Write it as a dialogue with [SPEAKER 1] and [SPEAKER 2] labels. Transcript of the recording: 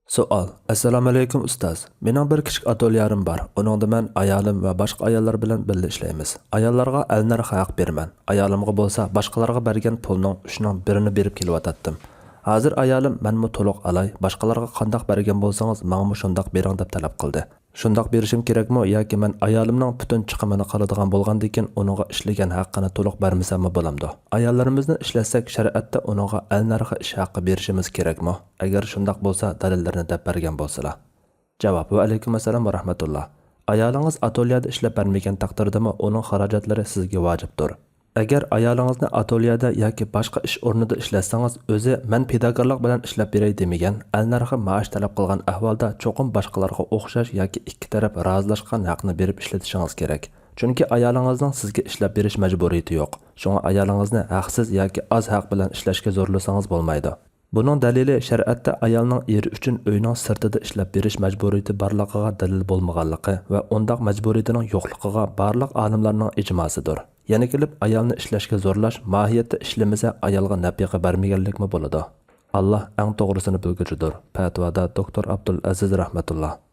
[SPEAKER 1] Savol. Assalomu alaykum ustoz. Mening bir kichik atolyarim bor. Uningda men ayolim va boshqa ayollar bilan birga ishlaymiz. Ayollarga alnarx haq berman. Ayolimga bo'lsa boshqalarga bergan pulning 3ning birini berib kelyapatdim. Hozir ayolim menmi to'liq alay, boshqalarga qandoq bergan bo'lsangiz, menga shundoq bering deb talab qildi. Shundoq berishim kerakmi yoki men ayolimning butun chiqimini qiladigan bo'lgandan uningga ishlagan haqqini to'liq bermasammi bo'lamdi? Ayollarimizni ishlatsak shariatda uningga al narxi ish haqqi berishimiz kerakmi? Agar shundoq bo'lsa, dalillarni deb bergan bo'lsalar. Javob: Va alaykum assalom va rahmatulloh. Ayolingiz atolyada ishlab bermagan taqdirdami uning xarajatlari sizga vojibdir. Agar ayolingizni atolyada yoki boshqa ish o'rnida ishlatsangiz, o'zi men pedagoglik bilan ishlab beray demagan, al narxi maosh talab qilgan ahvolda cho'qim boshqalarga o'xshash yoki ikki taraf rozilashgan haqni berib ishlatishingiz kerak. Chunki ayolingizning sizga ishlab berish majburiyati yo'q. Shunga ayolingizni haqsiz yoki oz haq bilan ishlashga zo'rlasangiz bo'lmaydi. Buning dalili shariatda ayolning eri uchun uyning sirtida ishlab berish majburiyati borligiga dalil bo'lmaganligi va undaq majburiyatining yo'qligiga barliq olimlarning ijmosidir. Yana kelib ayolni ishlashga zo'rlash mohiyatda ishlamasa ayolga nafiqa bermaganlikmi bo'ladi. Alloh eng to'g'risini bilguchidir. Fatvoda doktor Abdul Aziz rahmatulloh.